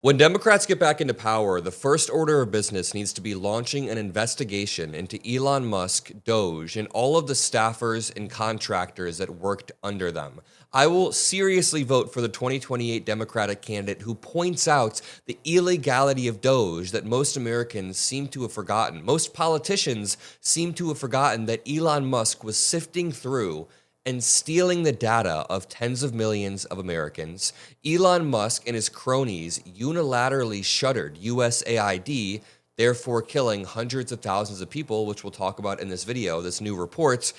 When Democrats get back into power, the first order of business needs to be launching an investigation into Elon Musk, Doge, and all of the staffers and contractors that worked under them. I will seriously vote for the 2028 Democratic candidate who points out the illegality of Doge that most Americans seem to have forgotten. Most politicians seem to have forgotten that Elon Musk was sifting through and stealing the data of tens of millions of Americans. Elon Musk and his cronies unilaterally shuttered USAID, therefore killing hundreds of thousands of people, which we'll talk about in this video, this new report.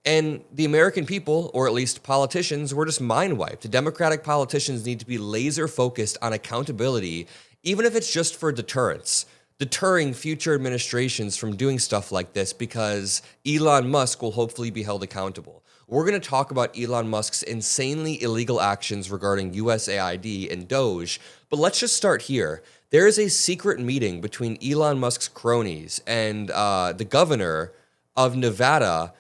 And the American people, or at least politicians, were just mind wiped. The Democratic politicians need to be laser focused on accountability, even if it's just for deterrence. Deterring future administrations from doing stuff like this because Elon Musk will hopefully be held accountable. We're going to talk about Elon Musk's insanely illegal actions regarding USAID and Doge, but let's just start here. There is a secret meeting between Elon Musk's cronies and the governor of Nevada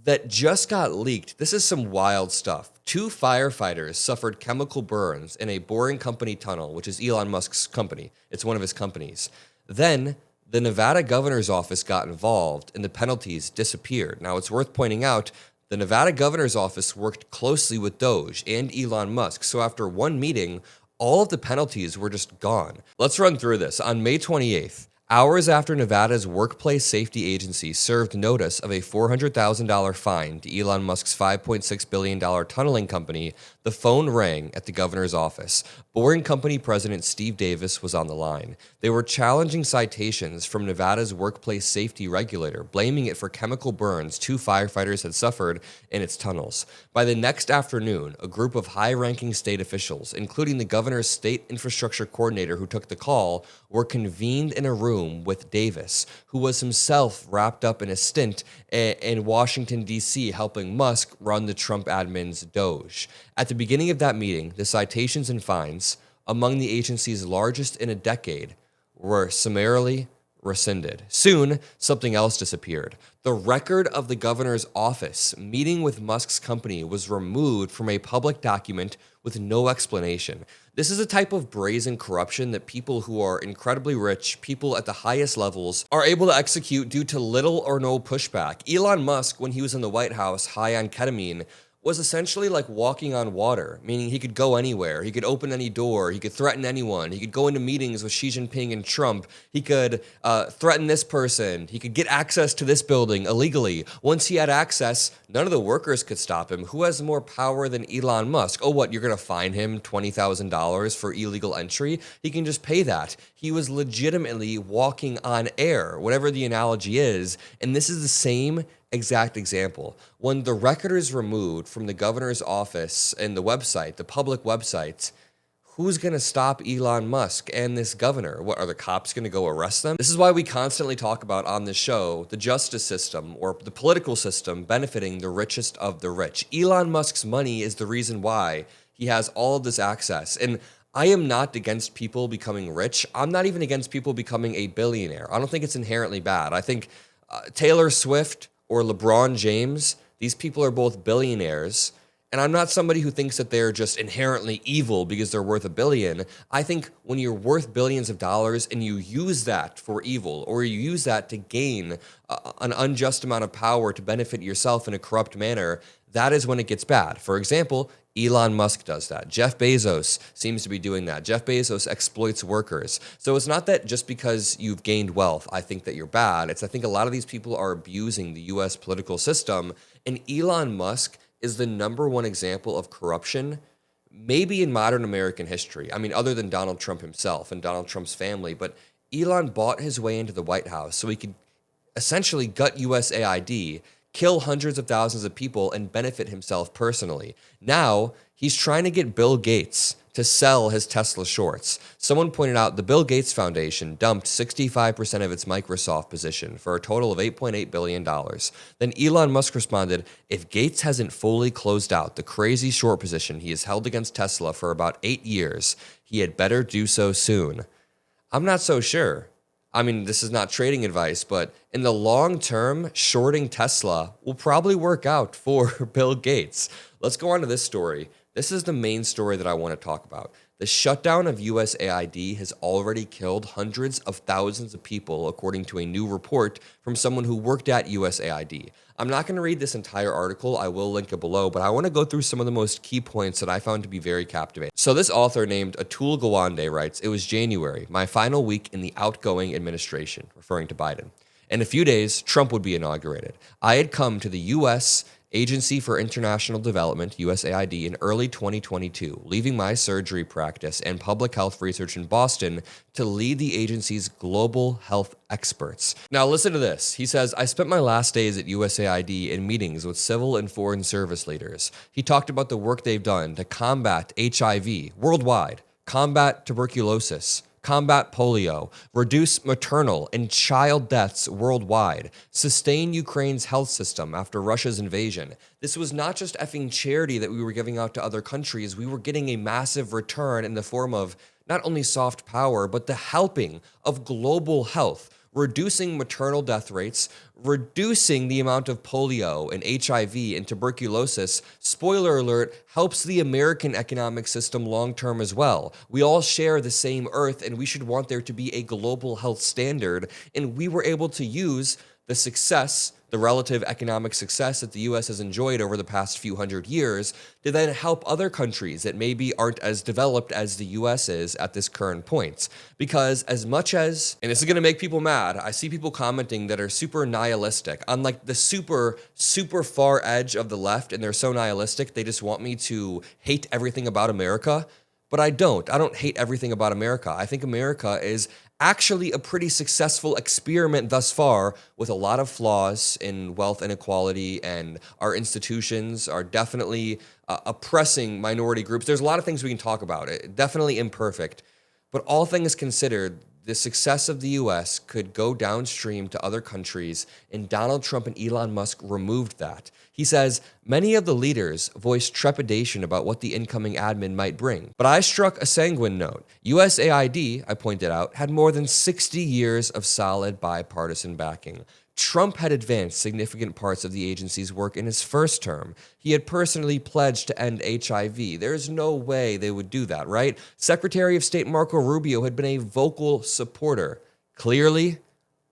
that just got leaked. This is some wild stuff. 2 firefighters suffered chemical burns in a Boring Company tunnel, which is Elon Musk's company. It's one of his companies. Then the Nevada governor's office got involved and the penalties disappeared. Now, it's worth pointing out the Nevada governor's office worked closely with Doge and Elon Musk. So after one meeting, all of the penalties were just gone. Let's run through this. On May 28th, hours after Nevada's Workplace Safety Agency served notice of a $400,000 fine to Elon Musk's $5.6 billion tunneling company, the phone rang at the governor's office. Boring Company President Steve Davis was on the line. They were challenging citations from Nevada's workplace safety regulator, blaming it for chemical burns 2 firefighters had suffered in its tunnels. By the next afternoon, a group of high-ranking state officials, including the governor's state infrastructure coordinator who took the call, were convened in a room with Davis, who was himself wrapped up in a stint in Washington, D.C., helping Musk run the Trump admin's Doge. At the beginning of that meeting, the citations and fines, among the agency's largest in a decade, were summarily rescinded. Soon, something else disappeared. The record of the governor's office meeting with Musk's company was removed from a public document with no explanation. This is a type of brazen corruption that people who are incredibly rich, people at the highest levels, are able to execute due to little or no pushback. Elon Musk, when he was in the White House high on ketamine, was essentially like walking on water, meaning he could go anywhere, he could open any door, he could threaten anyone, he could go into meetings with Xi Jinping and Trump, he could threaten this person, he could get access to this building illegally. Once he had access, none of the workers could stop him. Who has more power than Elon Musk? Oh, what, you're gonna fine him $20,000 for illegal entry? He can just pay that. He was legitimately walking on air, whatever the analogy is, and this is the same exact example. When the record is removed from the governor's office and the website, the public website, who's going to stop Elon Musk and this governor? What, are the cops going to go arrest them? This is why we constantly talk about on this show the justice system or the political system benefiting the richest of the rich. Elon Musk's money is the reason why he has all of this access. And I am not against people becoming rich. I'm not even against people becoming a billionaire. I don't think it's inherently bad. I think Taylor Swift or LeBron James, these people are both billionaires. And I'm not somebody who thinks that they're just inherently evil because they're worth $1 billion. I think when you're worth billions of dollars and you use that for evil, or you use that to gain an unjust amount of power to benefit yourself in a corrupt manner, that is when it gets bad. For example, Elon Musk does that. Jeff Bezos seems to be doing that. Jeff Bezos exploits workers. So it's not that just because you've gained wealth, I think that you're bad. I think a lot of these people are abusing the U.S. political system. And Elon Musk is the #1 example of corruption, maybe in modern American history. I mean, other than Donald Trump himself and Donald Trump's family. But Elon bought his way into the White House so he could essentially gut USAID, kill hundreds of thousands of people, and benefit himself personally. Now, he's trying to get Bill Gates to sell his Tesla shorts. Someone pointed out the Bill Gates Foundation dumped 65% of its Microsoft position for a total of $8.8 billion. Then Elon Musk responded, if Gates hasn't fully closed out the crazy short position he has held against Tesla for about 8 years, he had better do so soon. I'm not so sure. I mean, this is not trading advice, but in the long term, shorting Tesla will probably work out for Bill Gates. Let's go on to this story. This is the main story that I want to talk about. The shutdown of USAID has already killed hundreds of thousands of people, according to a new report from someone who worked at USAID. I'm not going to read this entire article. I will link it below, but I want to go through some of the most key points that I found to be very captivating. So this author named Atul Gawande writes, "It was January, my final week in the outgoing administration," referring to Biden. "In a few days, Trump would be inaugurated. I had come to the U.S. Agency for International Development, USAID, in early 2022, leaving my surgery practice and public health research in Boston to lead the agency's global health experts." Now listen to this. He says, "I spent my last days at USAID in meetings with civil and foreign service leaders. He talked about the work they've done to combat HIV worldwide, combat tuberculosis, combat polio, reduce maternal and child deaths worldwide, sustain Ukraine's health system after Russia's invasion. This was not just effing charity that we were giving out to other countries. We were getting a massive return in the form of not only soft power, but the helping of global health, reducing maternal death rates, reducing the amount of polio and HIV and tuberculosis. Spoiler alert, helps the American economic system long-term as well. We all share the same earth, and we should want there to be a global health standard, and we were able to use the success, the relative economic success that the U.S. has enjoyed over the past few hundred years to then help other countries that maybe aren't as developed as the U.S. is at this current point. Because as much as, and this is going to make people mad, I see people commenting that are super nihilistic on like the super far edge of the left, and they're so nihilistic, they just want me to hate everything about America. But I don't. I don't hate everything about America. I think America is actually a pretty successful experiment thus far, with a lot of flaws in wealth inequality, and our institutions are definitely oppressing minority groups. There's a lot of things we can talk about. Definitely imperfect. But all things considered, the success of the U.S. could go downstream to other countries, and Donald Trump and Elon Musk removed that. He says, "Many of the leaders voiced trepidation about what the incoming admin might bring. But I struck a sanguine note. USAID, I pointed out, had more than 60 years of solid bipartisan backing. Trump had advanced significant parts of the agency's work in his first term. He had personally pledged to end HIV. There's no way they would do that, right? Secretary of State Marco Rubio had been a vocal supporter. Clearly,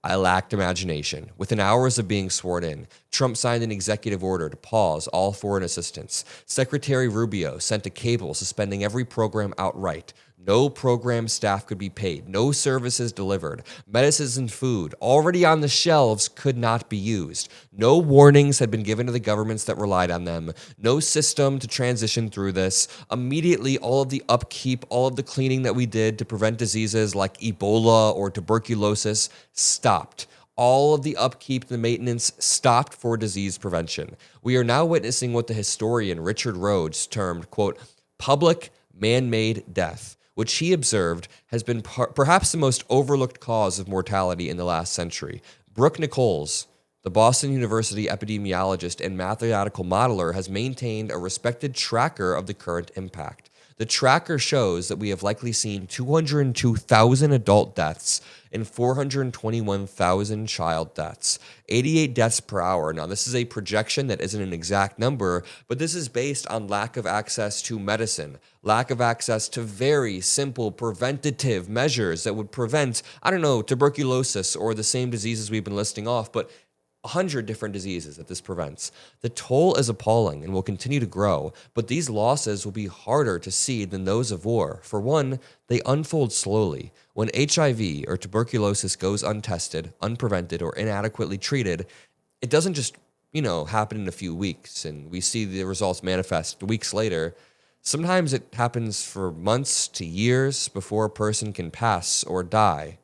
I lacked imagination. Within hours of being sworn in, Trump signed an executive order to pause all foreign assistance. Secretary Rubio sent a cable suspending every program outright. No program staff could be paid. No services delivered. Medicines and food already on the shelves could not be used. No warnings had been given to the governments that relied on them. No system to transition through this. Immediately, all of the upkeep, all of the cleaning that we did to prevent diseases like Ebola or tuberculosis stopped. All of the upkeep, the maintenance stopped for disease prevention. We are now witnessing what the historian Richard Rhodes termed, quote, public man-made death, which he observed has been perhaps the most overlooked cause of mortality in the last century. Brooke Nichols, the Boston University epidemiologist and mathematical modeler, has maintained a respected tracker of the current impact. The tracker shows that we have likely seen 202,000 adult deaths and 421,000 child deaths, 88 deaths per hour. Now, this is a projection that isn't an exact number, but this is based on lack of access to medicine, lack of access to very simple preventative measures that would prevent, I don't know, tuberculosis or the same diseases we've been listing off, but 100 different diseases that this prevents. The toll is appalling and will continue to grow, but these losses will be harder to see than those of war. For one, they unfold slowly. When HIV or tuberculosis goes untested, unprevented, or inadequately treated, it doesn't just, happen in a few weeks and we see the results manifest weeks later. Sometimes it happens for months to years before a person can pass or die.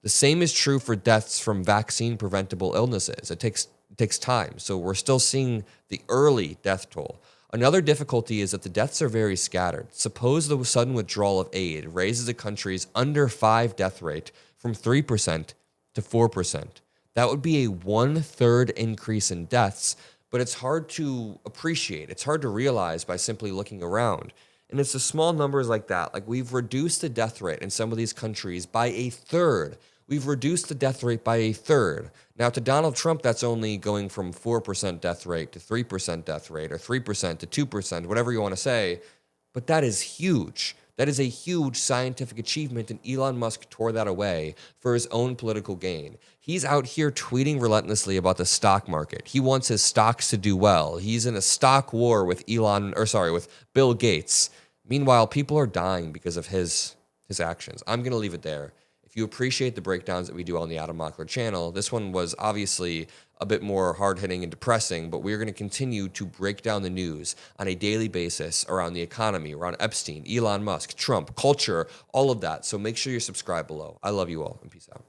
The same is true for deaths from vaccine-preventable illnesses. It takes time, so we're still seeing the early death toll. Another difficulty is that the deaths are very scattered. Suppose the sudden withdrawal of aid raises a country's under 5 death rate from 3% to 4%. That would be a 1/3 increase in deaths, but it's hard to appreciate. It's hard to realize by simply looking around. And it's the small numbers like that. Like, we've reduced the death rate in some of these countries by 1/3. We've reduced the death rate by 1/3. Now, to Donald Trump, that's only going from 4% death rate to 3% death rate, or 3% to 2%, whatever you want to say. But that is huge. That is a huge scientific achievement, and Elon Musk tore that away for his own political gain. He's out here tweeting relentlessly about the stock market. He wants his stocks to do well. He's in a stock war with with Bill Gates. Meanwhile, people are dying because of his actions. I'm going to leave it there. If you appreciate the breakdowns that we do on the Adam Mockler channel, this one was obviously a bit more hard-hitting and depressing, but we're going to continue to break down the news on a daily basis around the economy, around Epstein, Elon Musk, Trump, culture, all of that. So make sure you're subscribed below. I love you all, and peace out.